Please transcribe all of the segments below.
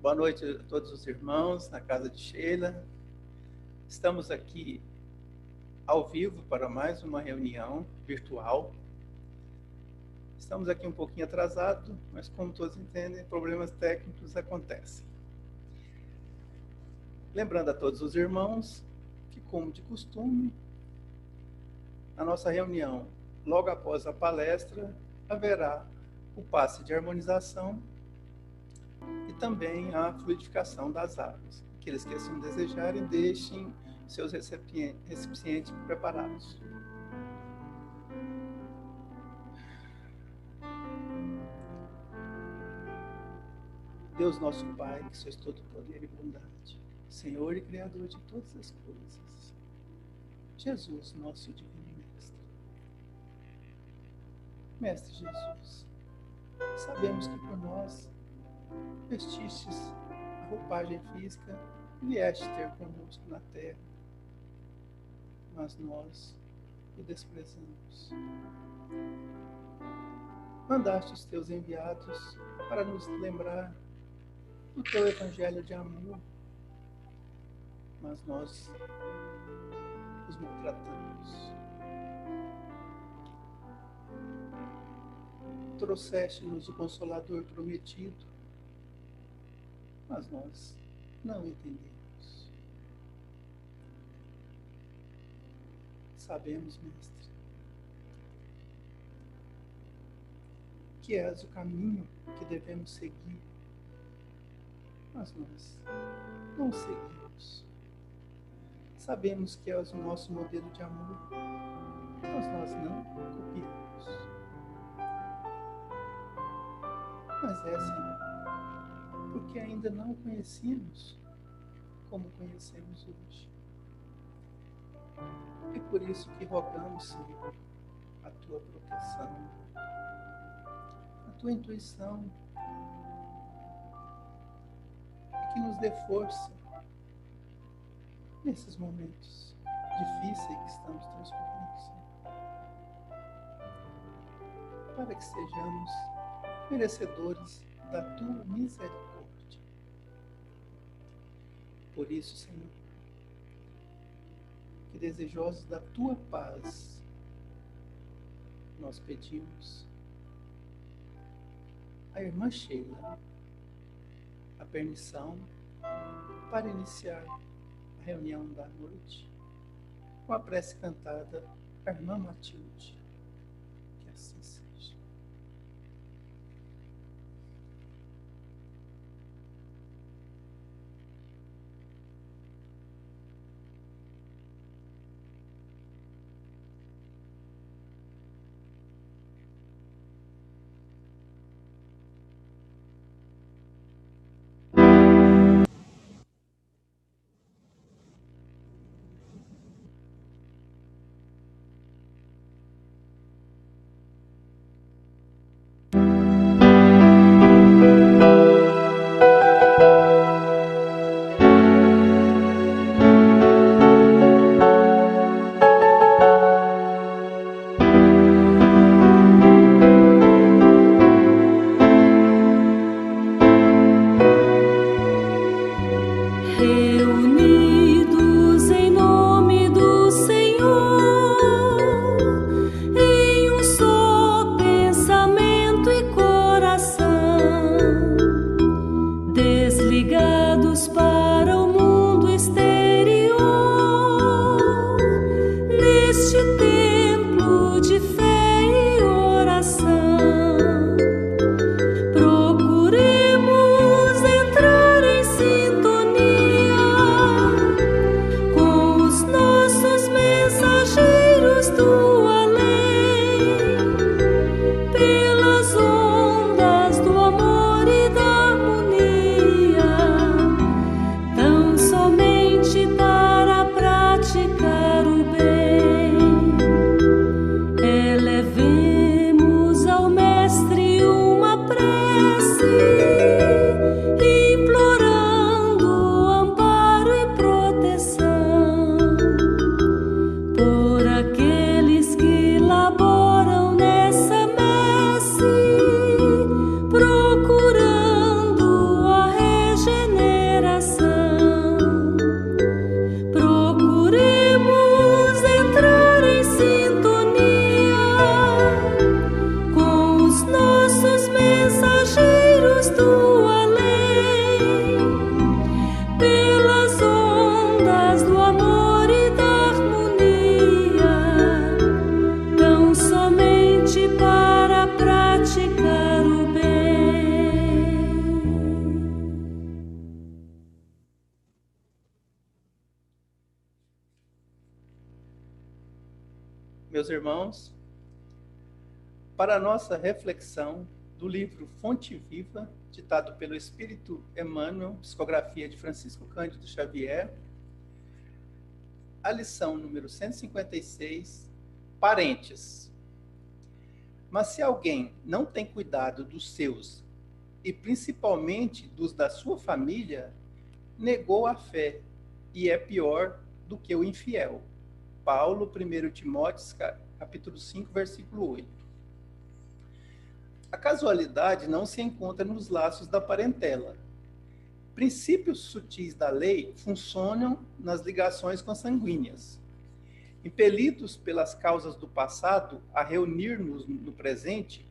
Boa noite a todos os irmãos na casa de Sheila. Estamos aqui ao vivo para mais uma reunião virtual. Estamos aqui um pouquinho atrasados, mas como todos entendem, problemas técnicos acontecem. Lembrando a todos os irmãos que, como de costume, na nossa reunião, logo após a palestra, haverá o passe de harmonização e também a fluidificação das águas. Aqueles que assim desejarem, deixem seus recipientes preparados. Deus nosso Pai, que sois todo poder e bondade, Senhor e Criador de todas as coisas, Jesus, nosso divino Mestre. Mestre Jesus, sabemos que por nós vestistes a roupagem física e vieste ter conosco na terra, mas nós o desprezamos. Mandaste os teus enviados para nos lembrar do teu evangelho de amor, mas nós os maltratamos. Trouxeste-nos o Consolador prometido, mas nós não entendemos. Sabemos, Mestre, que és o caminho que devemos seguir, mas nós não seguimos. Sabemos que és o nosso modelo de amor, mas nós não copiamos. Mas é, Senhor, porque ainda não o conhecíamos como conhecemos hoje. É por isso que rogamos, Senhor, a tua proteção, a tua intuição, e que nos dê força nesses momentos difíceis que estamos transcorrendo, Senhor, para que sejamos merecedores da tua misericórdia. Por isso, Senhor, que desejosos da tua paz, nós pedimos à irmã Sheila a permissão para iniciar a reunião da noite com a prece cantada à irmã Matilde. Que assim seja. Reunidos em nome do Senhor, em um só pensamento e coração, desligados para o mundo exterior, neste templo de fé e oração, procuremos entrar em sintonia com os nossos mensageiros do além, pelas ondas do amor e da harmonia, Meus irmãos, para a nossa reflexão do livro Fonte Viva, ditado pelo Espírito Emmanuel, psicografia de Francisco Cândido Xavier, a lição número 156, parentes. Mas se alguém não tem cuidado dos seus, e principalmente dos da sua família, negou a fé e é pior do que o infiel. Paulo, 1 Timóteo, capítulo 5, versículo 8. A casualidade não se encontra nos laços da parentela. Princípios sutis da lei funcionam nas ligações consanguíneas. Impelidos pelas causas do passado a reunir-nos no presente,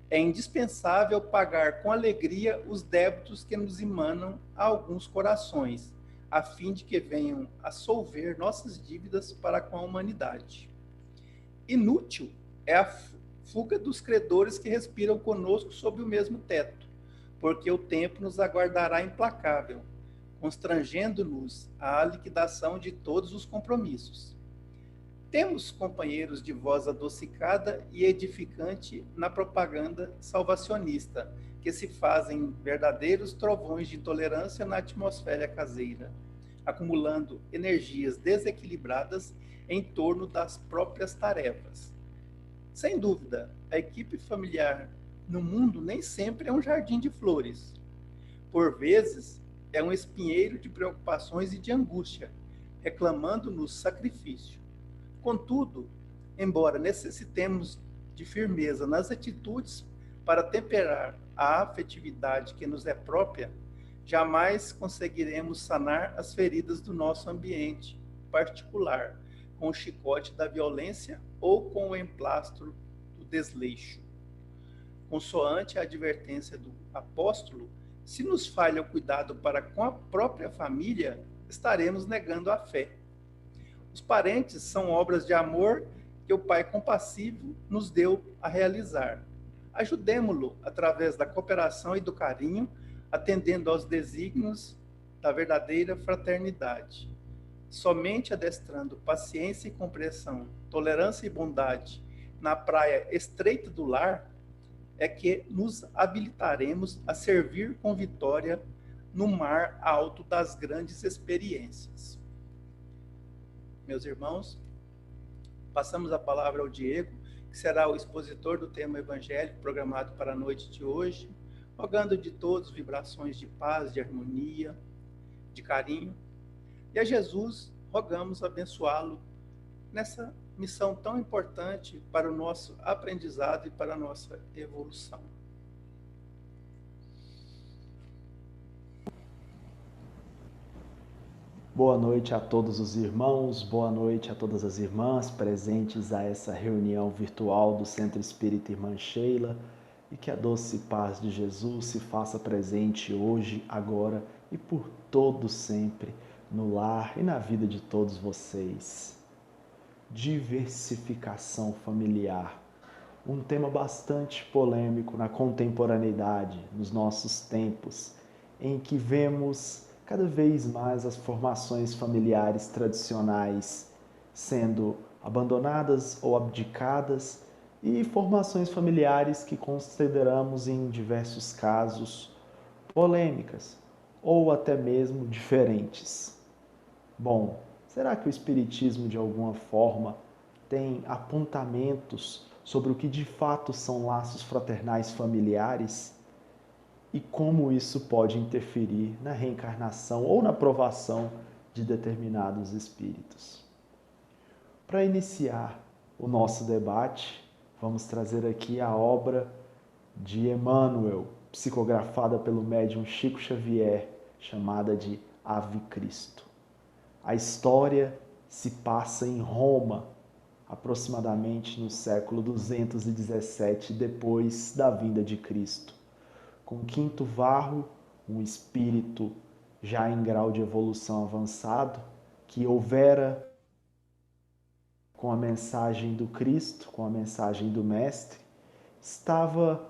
é indispensável pagar com alegria os débitos que nos emanam a alguns corações, a fim de que venham a solver nossas dívidas para com a humanidade. Inútil é a fuga dos credores que respiram conosco sob o mesmo teto, porque o tempo nos aguardará implacável, constrangendo-nos à liquidação de todos os compromissos. Temos companheiros de voz adocicada e edificante na propaganda salvacionista, que se fazem verdadeiros trovões de tolerância na atmosfera caseira, acumulando energias desequilibradas em torno das próprias tarefas. Sem dúvida, a equipe familiar no mundo nem sempre é um jardim de flores. Por vezes, é um espinheiro de preocupações e de angústia, reclamando-nos sacrifício. Contudo, embora necessitemos de firmeza nas atitudes para temperar a afetividade que nos é própria, jamais conseguiremos sanar as feridas do nosso ambiente particular, com o chicote da violência ou com o emplastro do desleixo. Consoante a advertência do apóstolo, se nos falha o cuidado para com a própria família, estaremos negando a fé. Os parentes são obras de amor que o Pai compassivo nos deu a realizar. Ajudemo-lo através da cooperação e do carinho, atendendo aos desígnios da verdadeira fraternidade. Somente adestrando paciência e compreensão, tolerância e bondade na praia estreita do lar, é que nos habilitaremos a servir com vitória no mar alto das grandes experiências. Meus irmãos, passamos a palavra ao Diego, que será o expositor do tema evangélico programado para a noite de hoje, rogando de todos vibrações de paz, de harmonia, de carinho, e a Jesus rogamos abençoá-lo nessa missão tão importante para o nosso aprendizado e para a nossa evolução. Boa noite a todos os irmãos, boa noite a todas as irmãs presentes a essa reunião virtual do Centro Espírita Irmã Sheila, e que a doce paz de Jesus se faça presente hoje, agora e por todo sempre no lar e na vida de todos vocês. Diversificação familiar, um tema bastante polêmico na contemporaneidade, nos nossos tempos, em que vemos cada vez mais as formações familiares tradicionais sendo abandonadas ou abdicadas e formações familiares que consideramos em diversos casos polêmicas ou até mesmo diferentes. Bom, será que o Espiritismo de alguma forma tem apontamentos sobre o que de fato são laços fraternais familiares? E como isso pode interferir na reencarnação ou na provação de determinados espíritos. Para iniciar o nosso debate, vamos trazer aqui a obra de Emmanuel, psicografada pelo médium Chico Xavier, chamada de Ave Cristo. A história se passa em Roma, aproximadamente no século 217 depois da vinda de Cristo, com Quinto Varro, um espírito já em grau de evolução avançado, que houvera com a mensagem do Cristo, com a mensagem do Mestre, estava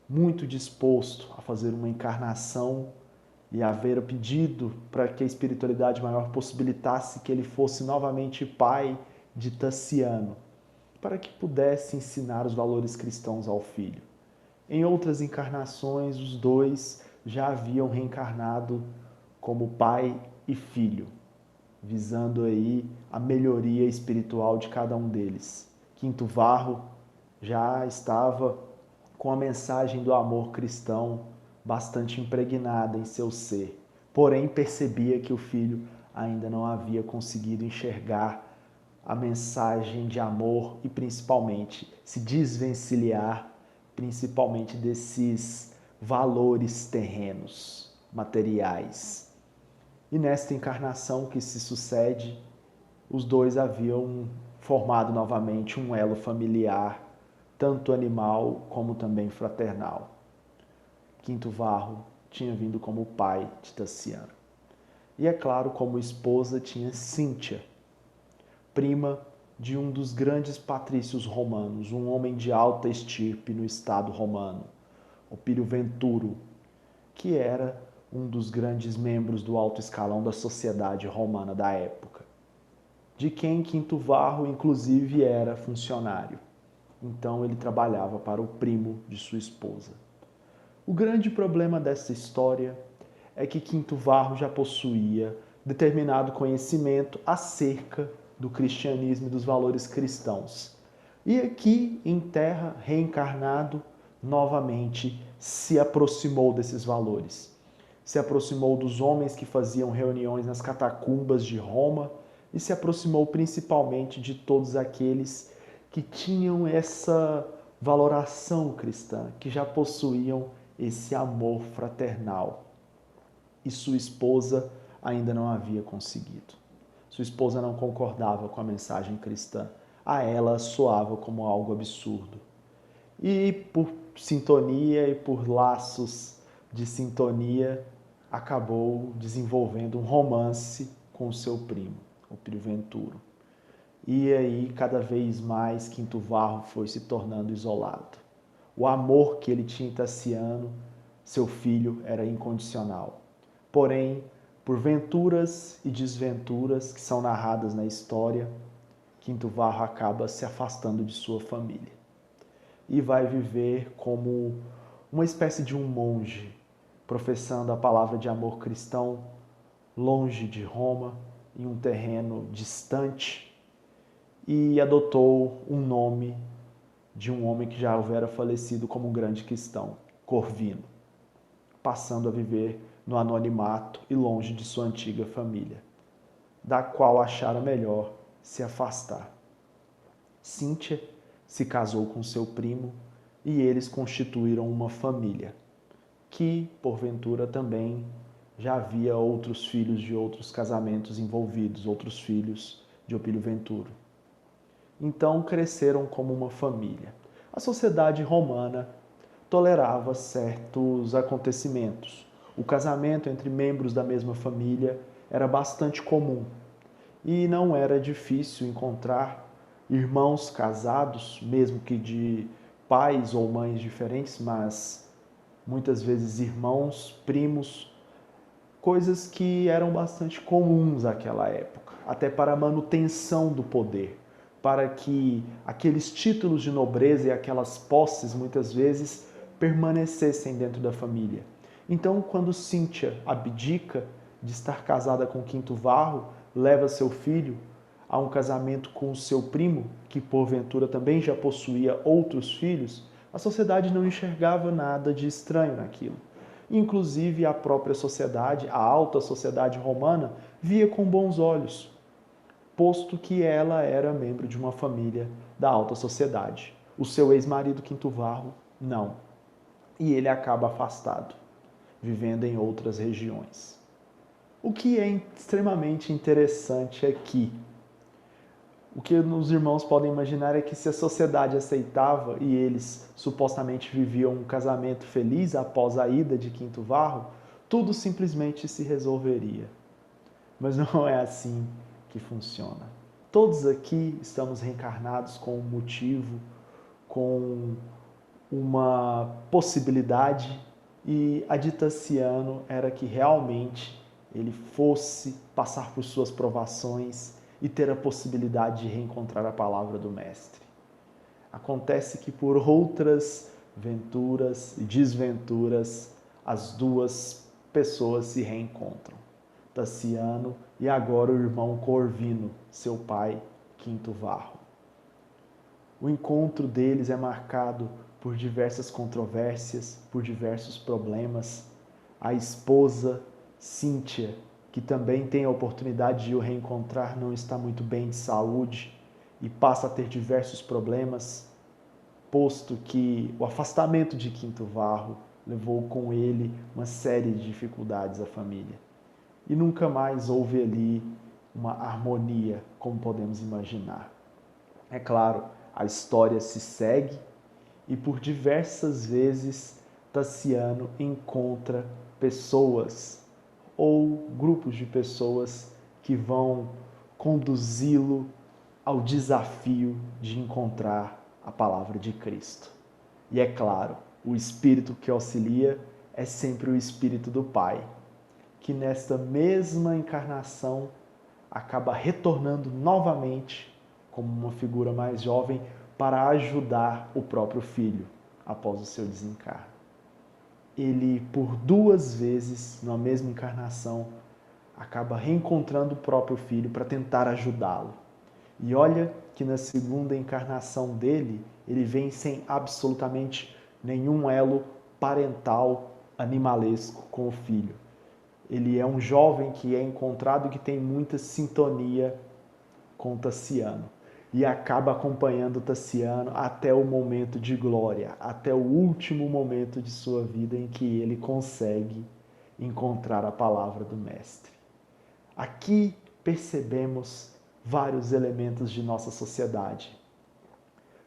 muito disposto a fazer uma encarnação e haver pedido para que a espiritualidade maior possibilitasse que ele fosse novamente pai de Tassiano. para que pudesse ensinar os valores cristãos ao filho. Em outras encarnações, os dois já haviam reencarnado como pai e filho, visando aí a melhoria espiritual de cada um deles. Quinto Varro já estava com a mensagem do amor cristão bastante impregnada em seu ser, porém percebia que o filho ainda não havia conseguido enxergar a mensagem de amor e principalmente se desvencilhar principalmente desses valores terrenos, materiais. E nesta encarnação que se sucede, os dois haviam formado novamente um elo familiar, tanto animal como também fraternal. Quinto Varro tinha vindo como pai de Tassiano. E é claro, como esposa tinha Cíntia, prima de um dos grandes patrícios romanos, um homem de alta estirpe no Estado romano, Opílio Venturo, que era um dos grandes membros do alto escalão da sociedade romana da época, de quem Quinto Varro, inclusive, era funcionário. Então ele trabalhava para o primo de sua esposa. O grande problema dessa história é que Quinto Varro já possuía determinado conhecimento acerca do cristianismo e dos valores cristãos. E aqui, em terra, reencarnado, novamente se aproximou desses valores. Se aproximou dos homens que faziam reuniões nas catacumbas de Roma e se aproximou principalmente de todos aqueles que tinham essa valoração cristã, que já possuíam esse amor fraternal. E sua esposa ainda não havia conseguido. Sua esposa não concordava com a mensagem cristã. A ela soava como algo absurdo. E por sintonia e por laços de sintonia, acabou desenvolvendo um romance com seu primo, Opílio Venturo. E aí, cada vez mais, Quinto Varro foi se tornando isolado. O amor que ele tinha em Tassiano, seu filho, era incondicional. Porém, por venturas e desventuras que são narradas na história, Quinto Varro acaba se afastando de sua família e vai viver como uma espécie de um monge, professando a palavra de amor cristão, longe de Roma, em um terreno distante, e adotou um nome de um homem que já houvera falecido como um grande cristão, Corvino, passando a viver no anonimato e longe de sua antiga família, da qual achara melhor se afastar. Cíntia se casou com seu primo e eles constituíram uma família, que, porventura, também já havia outros filhos de outros casamentos envolvidos, outros filhos de Opílio Venturo. Então cresceram como uma família. A sociedade romana tolerava certos acontecimentos. O casamento entre membros da mesma família era bastante comum e não era difícil encontrar irmãos casados, mesmo que de pais ou mães diferentes, mas muitas vezes irmãos, primos, coisas que eram bastante comuns naquela época, até para a manutenção do poder, para que aqueles títulos de nobreza e aquelas posses, muitas vezes, permanecessem dentro da família. Então, quando Cíntia abdica de estar casada com Quinto Varro, leva seu filho a um casamento com o seu primo, que porventura também já possuía outros filhos, a sociedade não enxergava nada de estranho naquilo. Inclusive a própria sociedade, a alta sociedade romana, via com bons olhos, posto que ela era membro de uma família da alta sociedade. O seu ex-marido Quinto Varro, não. E ele acaba afastado, vivendo em outras regiões. O que é extremamente interessante aqui, o que os irmãos podem imaginar é que se a sociedade aceitava e eles supostamente viviam um casamento feliz após a ida de Quinto Varro, tudo simplesmente se resolveria. Mas não é assim que funciona. Todos aqui estamos reencarnados com um motivo, com uma possibilidade, e a de Tassiano era que realmente ele fosse passar por suas provações e ter a possibilidade de reencontrar a palavra do Mestre. Acontece que por outras venturas e desventuras, as duas pessoas se reencontram. Tassiano e agora o irmão Corvino, seu pai, Quinto Varro. O encontro deles é marcado por diversas controvérsias, por diversos problemas. A esposa, Cíntia, que também tem a oportunidade de o reencontrar, não está muito bem de saúde e passa a ter diversos problemas, posto que o afastamento de Quinto Varro levou com ele uma série de dificuldades à família. E nunca mais houve ali uma harmonia, como podemos imaginar. É claro, a história se segue e por diversas vezes Tassiano encontra pessoas ou grupos de pessoas que vão conduzi-lo ao desafio de encontrar a palavra de Cristo. E é claro, o Espírito que auxilia é sempre o Espírito do Pai, que nesta mesma encarnação acaba retornando novamente como uma figura mais jovem para ajudar o próprio filho após o seu desencarne. Ele, por 2 vezes, na mesma encarnação, acaba reencontrando o próprio filho para tentar ajudá-lo. E olha que na segunda encarnação dele, ele vem sem absolutamente nenhum elo parental animalesco com o filho. Ele é um jovem que é encontrado e que tem muita sintonia com Tassiano. E acaba acompanhando Tassiano até o momento de glória, até o último momento de sua vida em que ele consegue encontrar a palavra do Mestre. Aqui percebemos vários elementos de nossa sociedade.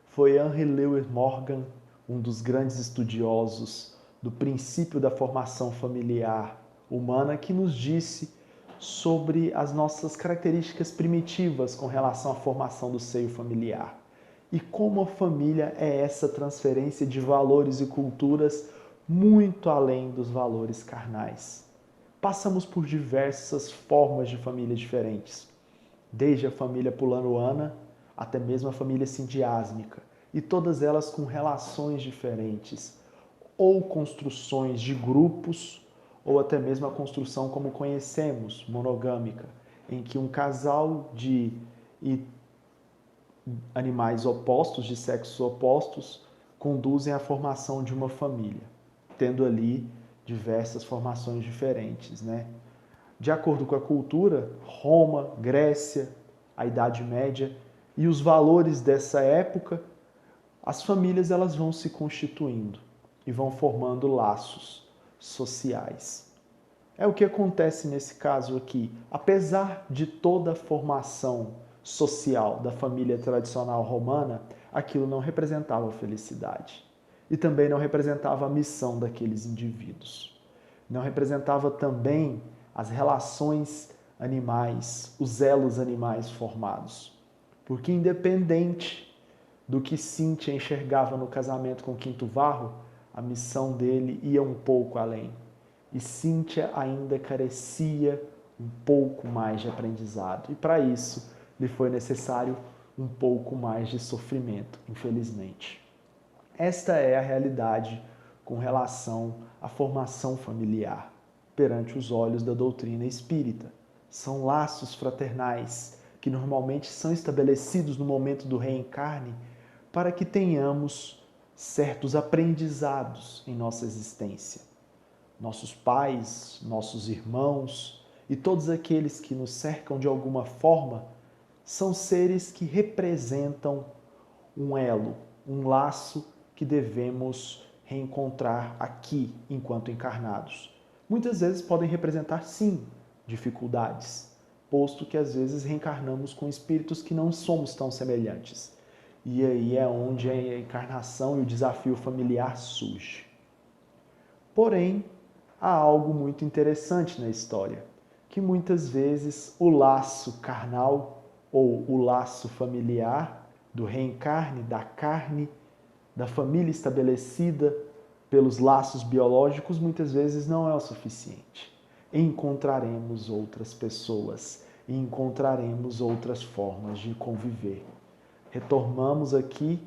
Foi Henry Louis Morgan, um dos grandes estudiosos do princípio da formação familiar humana, que nos disse sobre as nossas características primitivas com relação à formação do seio familiar. E como a família é essa transferência de valores e culturas muito além dos valores carnais. Passamos por diversas formas de família diferentes, desde a família pulanoana até mesmo a família sindiásmica, e todas elas com relações diferentes, ou construções de grupos, ou até mesmo a construção como conhecemos, monogâmica, em que um casal de animais opostos, de sexos opostos, conduzem à formação de uma família, tendo ali diversas formações diferentes, né? De acordo com a cultura, Roma, Grécia, a Idade Média e os valores dessa época, as famílias elas vão se constituindo e vão formando laços sociais. É o que acontece nesse caso aqui. Apesar de toda a formação social da família tradicional romana, aquilo não representava felicidade. E também não representava a missão daqueles indivíduos. Não representava também as relações animais, os elos animais formados. Porque independente do que Cíntia enxergava no casamento com Quinto Varro, a missão dele ia um pouco além. E Cíntia ainda carecia um pouco mais de aprendizado. E para isso lhe foi necessário um pouco mais de sofrimento, infelizmente. Esta é a realidade com relação à formação familiar perante os olhos da doutrina espírita. São laços fraternais que normalmente são estabelecidos no momento do reencarne para que tenhamos certos aprendizados em nossa existência. Nossos pais, nossos irmãos e todos aqueles que nos cercam de alguma forma são seres que representam um elo, um laço que devemos reencontrar aqui enquanto encarnados. Muitas vezes podem representar, sim, dificuldades, posto que às vezes reencarnamos com espíritos que não somos tão semelhantes. E aí é onde a encarnação e o desafio familiar surge. Porém, há algo muito interessante na história, que muitas vezes o laço carnal ou o laço familiar do reencarne, da carne, da família estabelecida pelos laços biológicos, muitas vezes não é o suficiente. Encontraremos outras pessoas e encontraremos outras formas de conviver. Retomamos aqui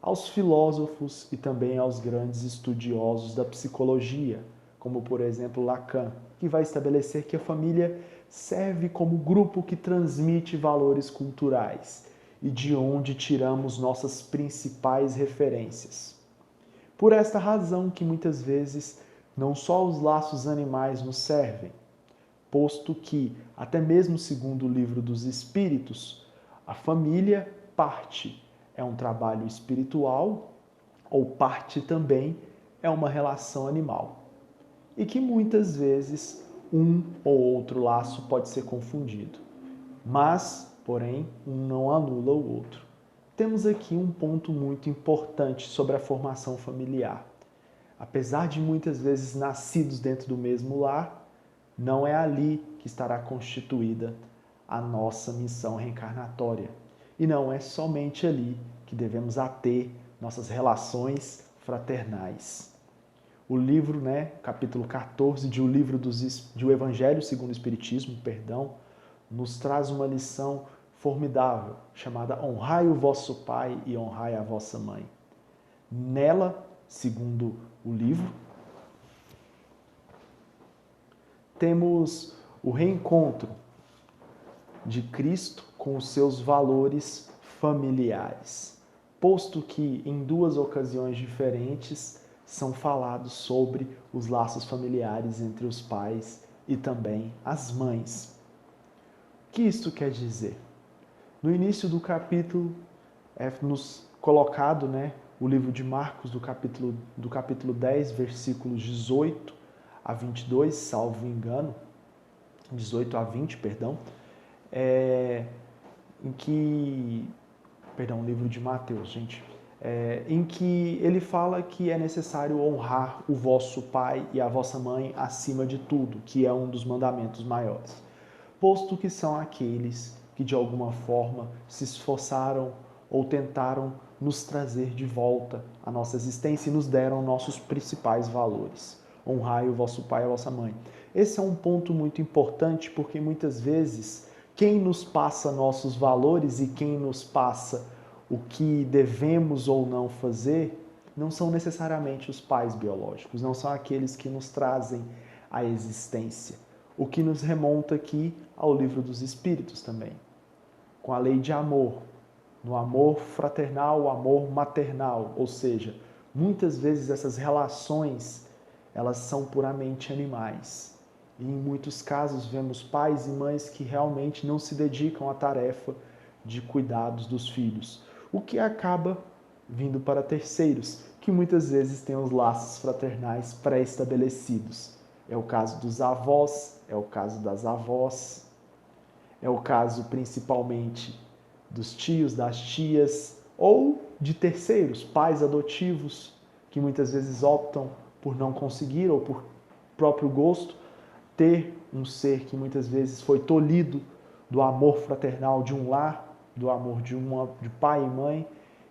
aos filósofos e também aos grandes estudiosos da psicologia, como por exemplo Lacan, que vai estabelecer que a família serve como grupo que transmite valores culturais e de onde tiramos nossas principais referências. Por esta razão que muitas vezes não só os laços animais nos servem, posto que, até mesmo segundo o Livro dos Espíritos, a família parte é um trabalho espiritual ou parte também é uma relação animal. E que muitas vezes um ou outro laço pode ser confundido. Mas, porém, um não anula o outro. Temos aqui um ponto muito importante sobre a formação familiar. Apesar de muitas vezes nascidos dentro do mesmo lar, não é ali que estará constituída a nossa missão reencarnatória. E não é somente ali que devemos ater nossas relações fraternais. O livro, capítulo 14 do Evangelho segundo o Espiritismo, nos traz uma lição formidável, chamada Honrai o vosso pai e honrai a vossa mãe. Nela, segundo o livro, temos o reencontro de Cristo com os seus valores familiares, posto que em duas ocasiões diferentes são falados sobre os laços familiares entre os pais e também as mães. O que isto quer dizer? No início do capítulo é nos colocado, o livro de Marcos do capítulo 10, versículos 18 a 22, salvo engano, 18 a 20, livro de Mateus, gente, em que ele fala que é necessário honrar o vosso pai e a vossa mãe acima de tudo, que é um dos mandamentos maiores, posto que são aqueles que de alguma forma se esforçaram ou tentaram nos trazer de volta à nossa existência e nos deram nossos principais valores. Honrai o vosso pai e a vossa mãe. Esse é um ponto muito importante porque muitas vezes quem nos passa nossos valores e quem nos passa o que devemos ou não fazer não são necessariamente os pais biológicos, não são aqueles que nos trazem a existência. O que nos remonta aqui ao Livro dos Espíritos também, com a lei de amor, no amor fraternal, o amor maternal, ou seja, muitas vezes essas relações elas são puramente animais. E em muitos casos vemos pais e mães que realmente não se dedicam à tarefa de cuidados dos filhos, o que acaba vindo para terceiros, que muitas vezes têm os laços fraternais pré-estabelecidos. É o caso dos avós, é o caso das avós, é o caso principalmente dos tios, das tias, ou de terceiros, pais adotivos, que muitas vezes optam por não conseguir ou por próprio gosto ter um ser que muitas vezes foi tolhido do amor fraternal de um lar, do amor de pai e mãe,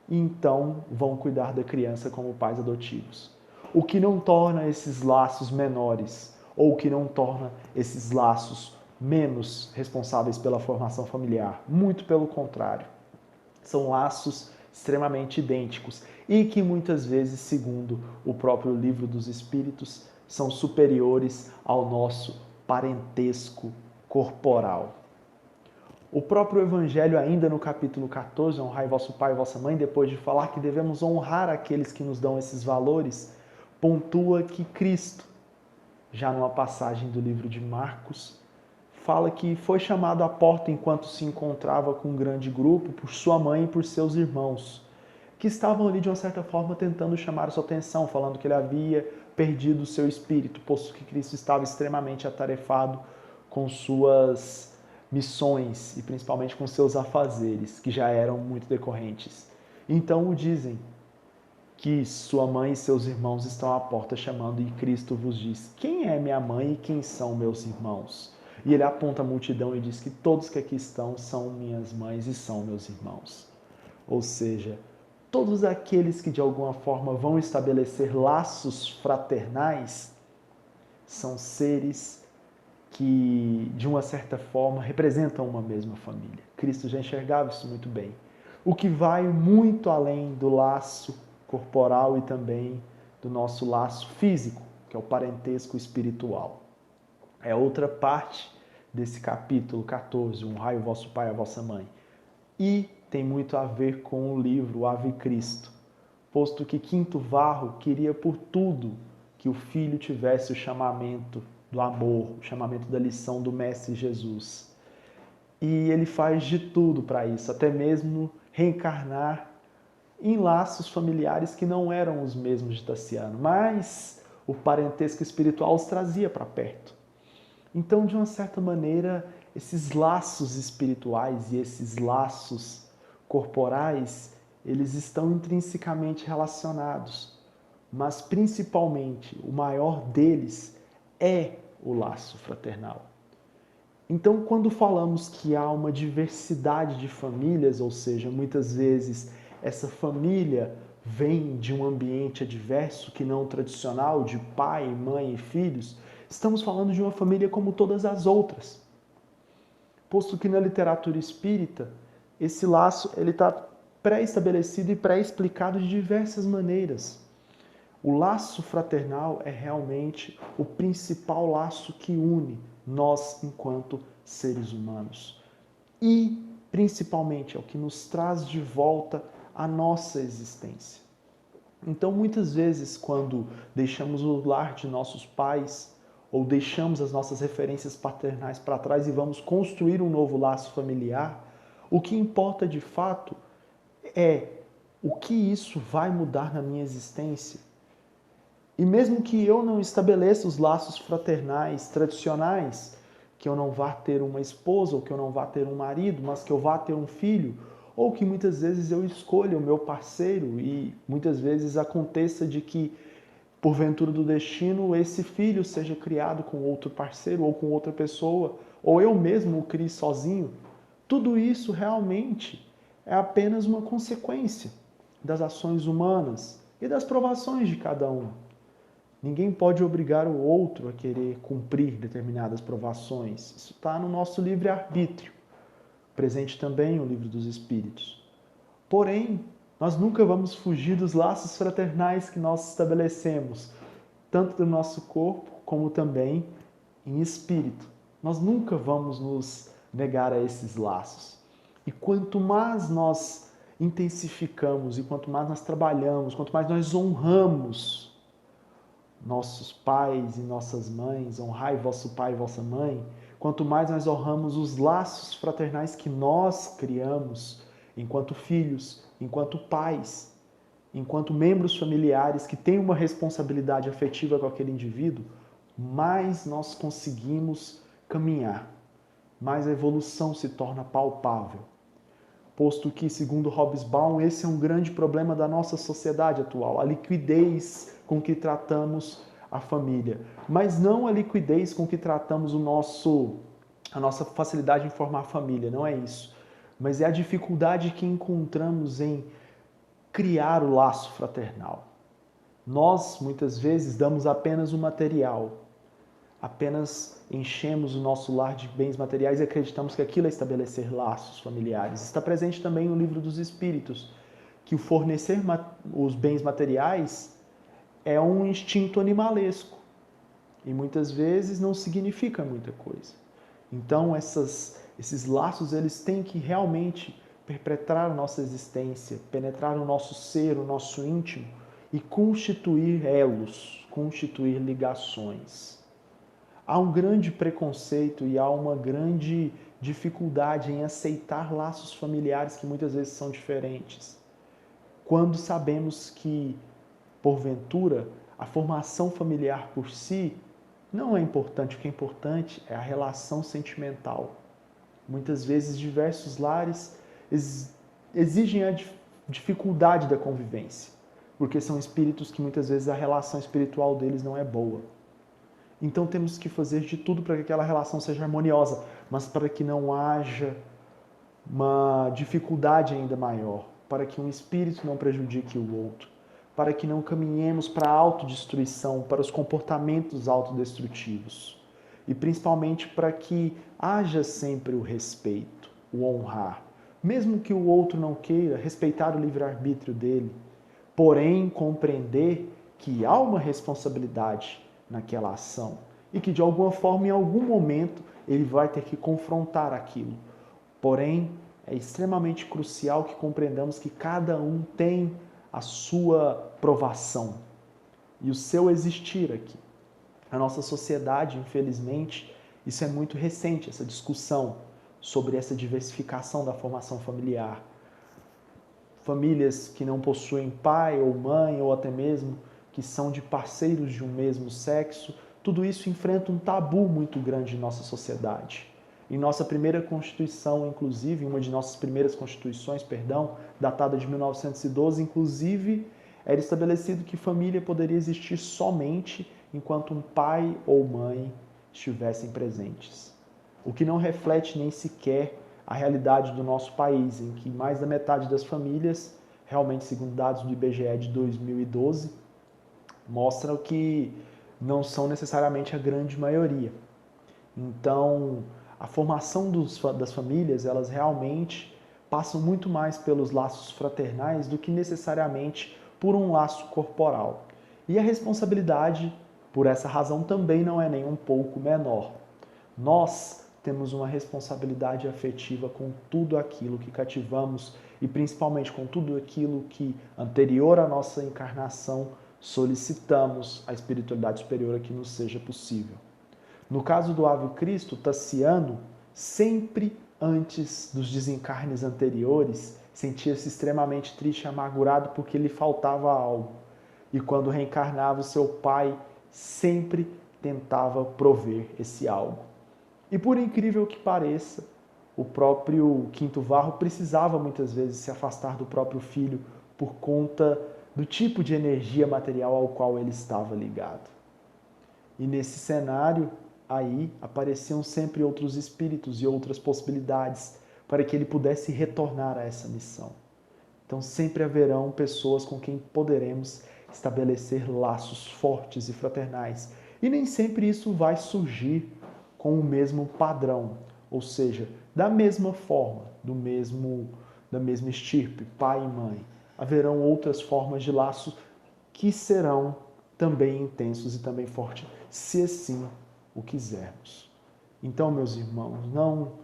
e então vão cuidar da criança como pais adotivos. O que não torna esses laços menores, ou o que não torna esses laços menos responsáveis pela formação familiar. Muito pelo contrário. São laços extremamente idênticos e que muitas vezes, segundo o próprio Livro dos Espíritos, são superiores ao nosso parentesco corporal. O próprio Evangelho, ainda no capítulo 14, honrai vosso pai e vossa mãe, depois de falar que devemos honrar aqueles que nos dão esses valores, pontua que Cristo, já numa passagem do livro de Marcos, fala que foi chamado à porta enquanto se encontrava com um grande grupo por sua mãe e por seus irmãos, que estavam ali de uma certa forma tentando chamar sua atenção, falando que ele havia perdido o seu espírito, posto que Cristo estava extremamente atarefado com suas missões e principalmente com seus afazeres, que já eram muito decorrentes. Então o dizem que sua mãe e seus irmãos estão à porta chamando e Cristo vos diz: quem é minha mãe e quem são meus irmãos? E ele aponta a multidão e diz que todos que aqui estão são minhas mães e são meus irmãos. Ou seja, todos aqueles que de alguma forma vão estabelecer laços fraternais são seres que, de uma certa forma, representam uma mesma família. Cristo já enxergava isso muito bem. o que vai muito além do laço corporal e também do nosso laço físico, que é o parentesco espiritual. É outra parte desse capítulo 14, honrai o vosso pai e a vossa mãe. E tem muito a ver com o livro Ave Cristo, posto que Quinto Varro queria por tudo que o filho tivesse o chamamento do amor, o chamamento da lição do Mestre Jesus. E ele faz de tudo para isso, até mesmo reencarnar em laços familiares que não eram os mesmos de Tassiano, mas o parentesco espiritual os trazia para perto. Então, de uma certa maneira, esses laços espirituais e esses laços corporais, eles estão intrinsecamente relacionados, mas principalmente o maior deles é o laço fraternal. Então, quando falamos que há uma diversidade de famílias, ou seja, muitas vezes essa família vem de um ambiente adverso que não tradicional, de pai, mãe e filhos, estamos falando de uma família como todas as outras. Posto que na literatura espírita, esse laço está pré-estabelecido e pré-explicado de diversas maneiras. O laço fraternal é realmente o principal laço que une nós enquanto seres humanos. E, principalmente, é o que nos traz de volta a nossa existência. Então, muitas vezes, quando deixamos o lar de nossos pais ou deixamos as nossas referências paternais para trás e vamos construir um novo laço familiar, o que importa de fato é o que isso vai mudar na minha existência. E mesmo que eu não estabeleça os laços fraternais tradicionais, que eu não vá ter uma esposa ou que eu não vá ter um marido, mas que eu vá ter um filho, ou que muitas vezes eu escolha o meu parceiro e muitas vezes aconteça de que, porventura do destino, esse filho seja criado com outro parceiro ou com outra pessoa, ou eu mesmo o crie sozinho. Tudo isso realmente é apenas uma consequência das ações humanas e das provações de cada um. Ninguém pode obrigar o outro a querer cumprir determinadas provações. Isso está no nosso livre-arbítrio, presente também no Livro dos Espíritos. Porém, nós nunca vamos fugir dos laços fraternais que nós estabelecemos, tanto do nosso corpo como também em espírito. Nós nunca vamos nos negar a esses laços. E quanto mais nós intensificamos e quanto mais nós trabalhamos, quanto mais nós honramos nossos pais e nossas mães, honrai vosso pai e vossa mãe, quanto mais nós honramos os laços fraternais que nós criamos enquanto filhos, enquanto pais, enquanto membros familiares que têm uma responsabilidade afetiva com aquele indivíduo, mais nós conseguimos caminhar, mais a evolução se torna palpável. Posto que, segundo Hobsbawm, esse é um grande problema da nossa sociedade atual, a liquidez com que tratamos a família, mas não a liquidez com que tratamos a nossa facilidade em formar família, não é isso, mas é a dificuldade que encontramos em criar o laço fraternal. Nós, muitas vezes, damos apenas o material, apenas enchemos o nosso lar de bens materiais e acreditamos que aquilo é estabelecer laços familiares. Está presente também no Livro dos Espíritos, que o fornecer os bens materiais é um instinto animalesco e muitas vezes não significa muita coisa. Então esses laços eles têm que realmente perpetrar a nossa existência, penetrar no nosso ser, o nosso íntimo e constituir elos, constituir ligações. Há um grande preconceito e há uma grande dificuldade em aceitar laços familiares que muitas vezes são diferentes. Quando sabemos que porventura, a formação familiar por si não é importante. O que é importante é a relação sentimental. Muitas vezes, diversos lares exigem a dificuldade da convivência, porque são espíritos que muitas vezes a relação espiritual deles não é boa. Então temos que fazer de tudo para que aquela relação seja harmoniosa, mas para que não haja uma dificuldade ainda maior, para que um espírito não prejudique o outro, para que não caminhemos para a autodestruição, para os comportamentos autodestrutivos. E principalmente para que haja sempre o respeito, o honrar. mesmo que o outro não queira, respeitar o livre-arbítrio dele, porém compreender que há uma responsabilidade naquela ação e que de alguma forma, em algum momento, ele vai ter que confrontar aquilo. Porém, é extremamente crucial que compreendamos que cada um tem a sua provação e o seu existir aqui. Na nossa sociedade, infelizmente, isso é muito recente, essa discussão sobre essa diversificação da formação familiar. Famílias que não possuem pai ou mãe, ou até mesmo que são de parceiros de um mesmo sexo, tudo isso enfrenta um tabu muito grande em nossa sociedade. Em nossa primeira Constituição, inclusive, uma de nossas primeiras Constituições, datada de 1912, inclusive, era estabelecido que família poderia existir somente enquanto um pai ou mãe estivessem presentes. O que não reflete nem sequer a realidade do nosso país, em que mais da metade das famílias, realmente segundo dados do IBGE de 2012, mostram que não são necessariamente a grande maioria. Então, a formação das famílias, elas realmente passam muito mais pelos laços fraternais do que necessariamente por um laço corporal. E a responsabilidade, por essa razão, também não é nem um pouco menor. Nós temos uma responsabilidade afetiva com tudo aquilo que cativamos e principalmente com tudo aquilo que, anterior à nossa encarnação, solicitamos à espiritualidade superior a que nos seja possível. No caso do Ave Cristo, Tassiano, sempre antes dos desencarnes anteriores, sentia-se extremamente triste e amargurado porque lhe faltava algo. E quando reencarnava, o seu pai sempre tentava prover esse algo. E por incrível que pareça, o próprio Quinto Varro precisava muitas vezes se afastar do próprio filho por conta do tipo de energia material ao qual ele estava ligado. E nesse cenário, aí apareciam sempre outros espíritos e outras possibilidades para que ele pudesse retornar a essa missão. Então sempre haverão pessoas com quem poderemos estabelecer laços fortes e fraternais. E nem sempre isso vai surgir com o mesmo padrão, ou seja, da mesma forma, da mesma estirpe, pai e mãe. Haverão outras formas de laço que serão também intensos e também fortes, se assim o quisermos. Então, meus irmãos, não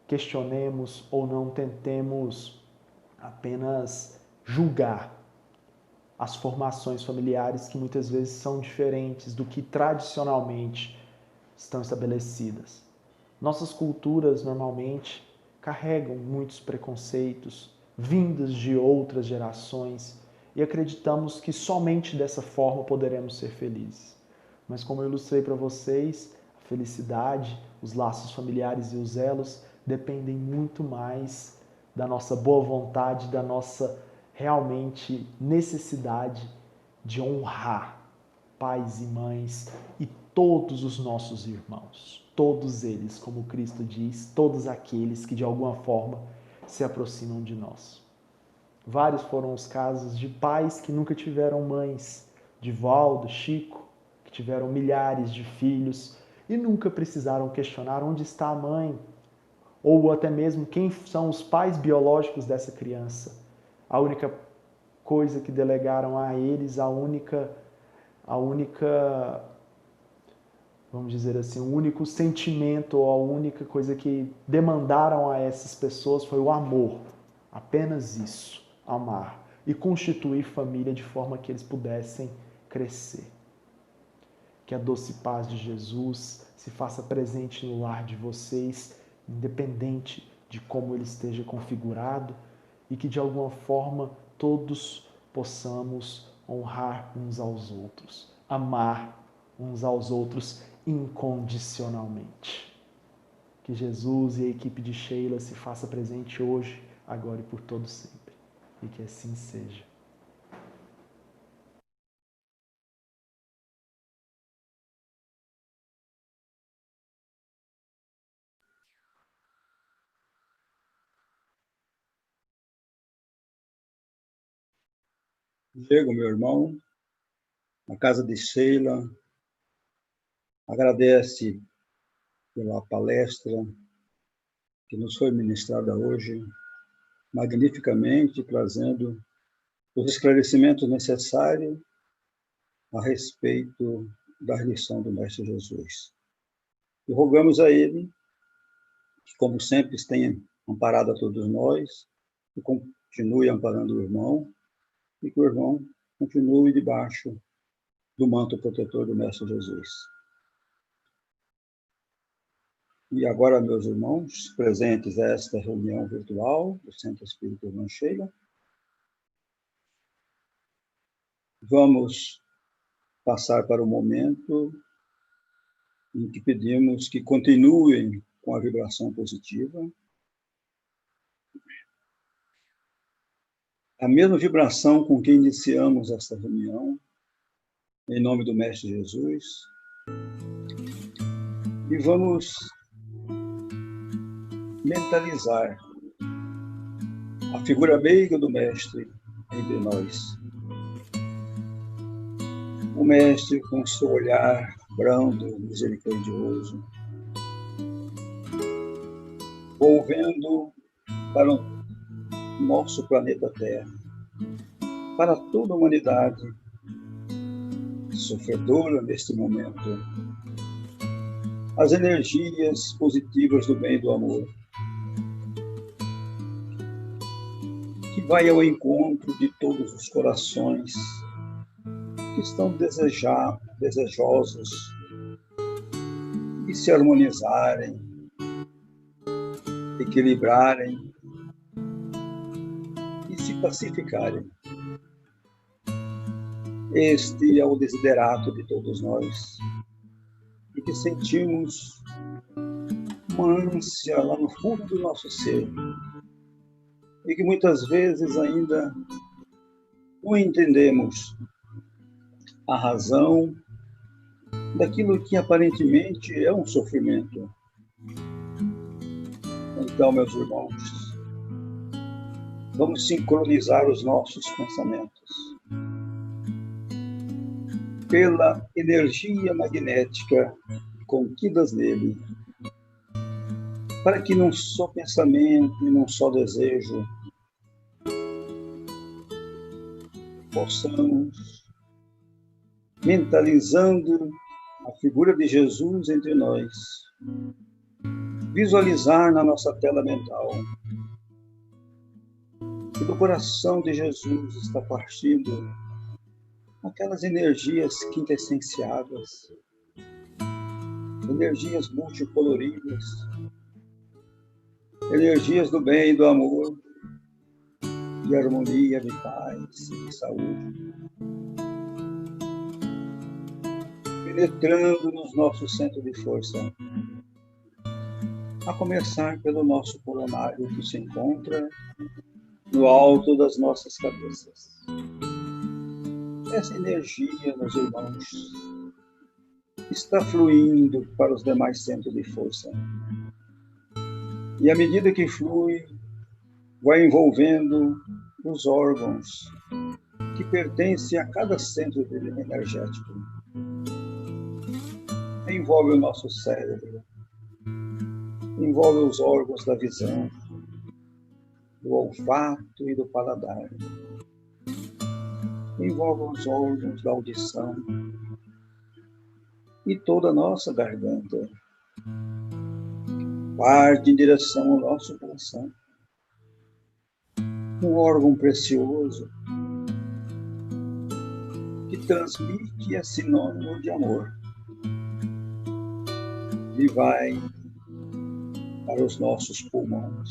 questionemos ou não tentemos apenas julgar as formações familiares que muitas vezes são diferentes do que tradicionalmente estão estabelecidas. Nossas culturas normalmente carregam muitos preconceitos vindos de outras gerações e acreditamos que somente dessa forma poderemos ser felizes. Mas como eu ilustrei para vocês, a felicidade, os laços familiares e os elos dependem muito mais da nossa boa vontade, da nossa realmente necessidade de honrar pais e mães e todos os nossos irmãos. Todos eles, como Cristo diz, todos aqueles que de alguma forma se aproximam de nós. Vários foram os casos de pais que nunca tiveram mães, de Valdo, Chico, que tiveram milhares de filhos e nunca precisaram questionar onde está a mãe, ou até mesmo quem são os pais biológicos dessa criança. A única coisa que delegaram a eles, a única, vamos dizer assim, o único sentimento ou a única coisa que demandaram a essas pessoas foi o amor. Apenas isso, amar e constituir família de forma que eles pudessem crescer. Que a doce paz de Jesus se faça presente no lar de vocês, independente de como ele esteja configurado, e que de alguma forma todos possamos honrar uns aos outros, amar uns aos outros incondicionalmente. Que Jesus e a equipe de Sheila se faça presente hoje, agora e por todo sempre. E que assim seja. Diego, meu irmão, na casa de Sheila, agradece pela palestra que nos foi ministrada hoje, magnificamente, trazendo os esclarecimentos necessários a respeito da lição do Mestre Jesus. E rogamos a Ele que, como sempre, tenha amparado a todos nós, que continue amparando o irmão e que o irmão continue debaixo do manto protetor do Mestre Jesus. E agora, meus irmãos, presentes a esta reunião virtual do Centro Espírita Irmã Sheila, vamos passar para o momento em que pedimos que continuem com a vibração positiva. A mesma vibração com que iniciamos esta reunião, em nome do Mestre Jesus. E vamos mentalizar a figura meiga do Mestre entre nós. O Mestre com seu olhar brando, misericordioso, volvendo para o nosso planeta Terra, para toda a humanidade sofredora neste momento, as energias positivas do bem e do amor, que vai ao encontro de todos os corações que estão desejosos de se harmonizarem, equilibrarem e se pacificarem. Este é o desiderato de todos nós, e que sentimos uma ânsia lá no fundo do nosso ser, e que muitas vezes ainda não entendemos a razão daquilo que aparentemente é um sofrimento. Então, meus irmãos, vamos sincronizar os nossos pensamentos pela energia magnética contidas nele, para que num só pensamento e num só desejo possamos, mentalizando a figura de Jesus entre nós, visualizar na nossa tela mental que do coração de Jesus está partindo aquelas energias quintessenciadas, energias multicoloridas, energias do bem e do amor, de harmonia, de paz e de saúde, penetrando nos nossos centros de força, a começar pelo nosso coronário, que se encontra no alto das nossas cabeças. Essa energia, meus irmãos, está fluindo para os demais centros de força. E à medida que flui, vai envolvendo os órgãos que pertencem a cada centro energético. Envolve o nosso cérebro, envolve os órgãos da visão, do olfato e do paladar, envolve os órgãos da audição e toda a nossa garganta. Parte em direção ao nosso coração, um órgão precioso que transmite e é sinônimo de amor, e vai para os nossos pulmões,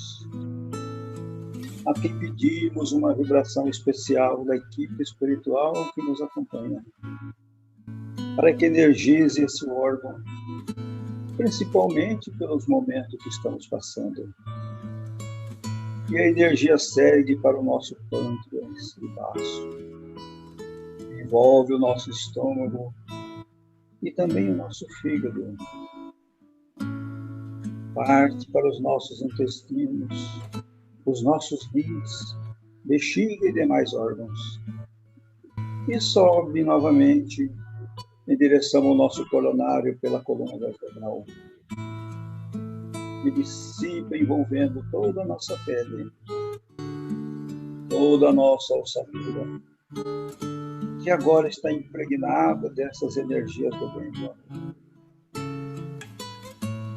a quem pedimos uma vibração especial da equipe espiritual que nos acompanha, para que energize esse órgão, principalmente pelos momentos que estamos passando. E a energia segue para o nosso pâncreas e baço, envolve o nosso estômago e também o nosso fígado, parte para os nossos intestinos, os nossos rins, bexiga e demais órgãos, e sobe novamente em direção ao nosso coronário pela coluna vertebral, e dissipa envolvendo toda a nossa pele, toda a nossa ossatura, que agora está impregnada dessas energias do bem e do amor.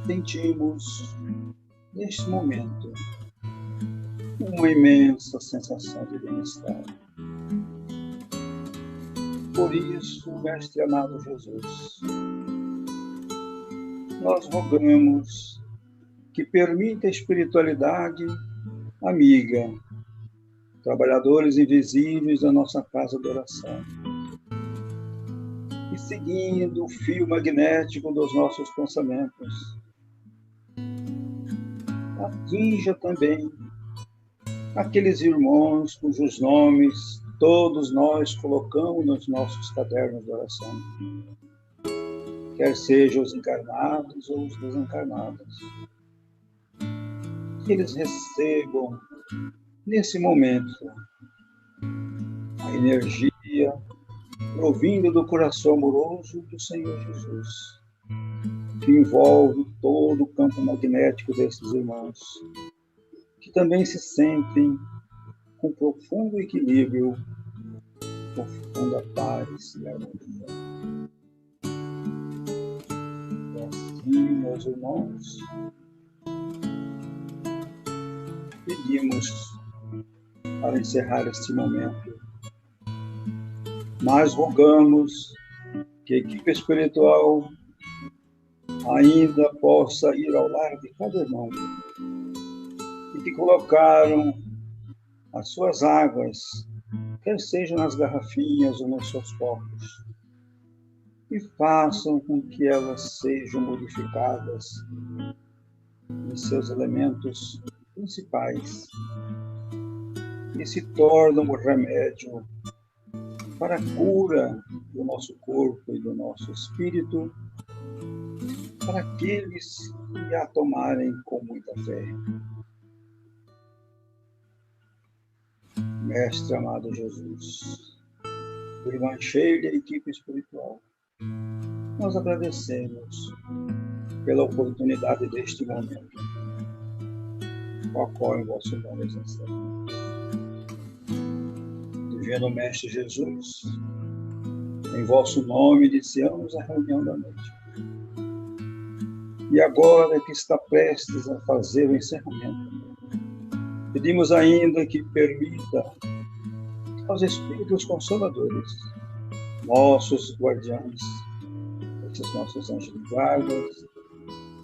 Sentimos, neste momento, uma imensa sensação de bem-estar. Por isso, Mestre amado Jesus, nós rogamos que permita a espiritualidade amiga, trabalhadores invisíveis da nossa casa de oração, e seguindo o fio magnético dos nossos pensamentos, atinja também aqueles irmãos cujos nomes todos nós colocamos nos nossos cadernos de oração, quer sejam os encarnados ou os desencarnados, que eles recebam nesse momento a energia provindo do coração amoroso do Senhor Jesus, que envolve todo o campo magnético desses irmãos, que também se sentem com profundo equilíbrio, profunda paz e harmonia. E assim, meus irmãos, pedimos para encerrar este momento, mas rogamos que a equipe espiritual ainda possa ir ao lar de cada irmão e que colocaram as suas águas, quer sejam nas garrafinhas ou nos seus copos, e façam com que elas sejam modificadas em seus elementos principais e se tornam o remédio para a cura do nosso corpo e do nosso espírito, para aqueles que a tomarem com muita fé. Mestre amado Jesus, irmã Sheila e a equipe espiritual, nós agradecemos pela oportunidade deste momento, ao qual em vosso nome exercemos. Divino Mestre Jesus, em vosso nome iniciamos a reunião da noite. E agora que está prestes a fazer o encerramento, pedimos ainda que permita aos Espíritos Consoladores, nossos guardiães, esses nossos anjos de guarda,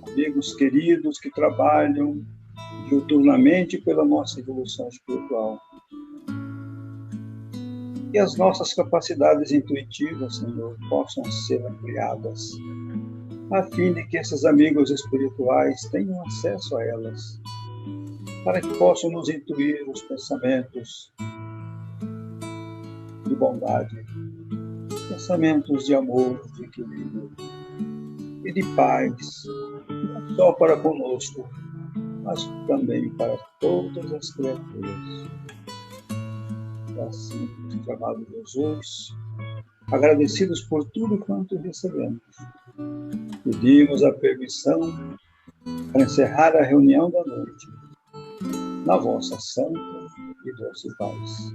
amigos queridos que trabalham diuturnamente pela nossa evolução espiritual, que as nossas capacidades intuitivas, Senhor, possam ser ampliadas, a fim de que esses amigos espirituais tenham acesso a elas, para que possam nos intuir os pensamentos de bondade, pensamentos de amor, de equilíbrio e de paz, não só para conosco, mas também para todas as criaturas. E assim, amado Jesus, agradecidos por tudo quanto recebemos, pedimos a permissão para encerrar a reunião da noite, na vossa santa e doce paz.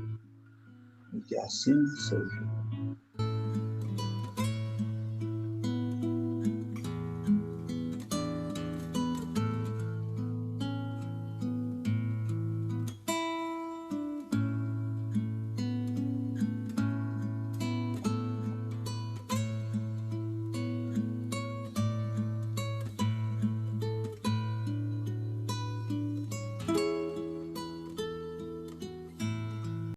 E que assim seja.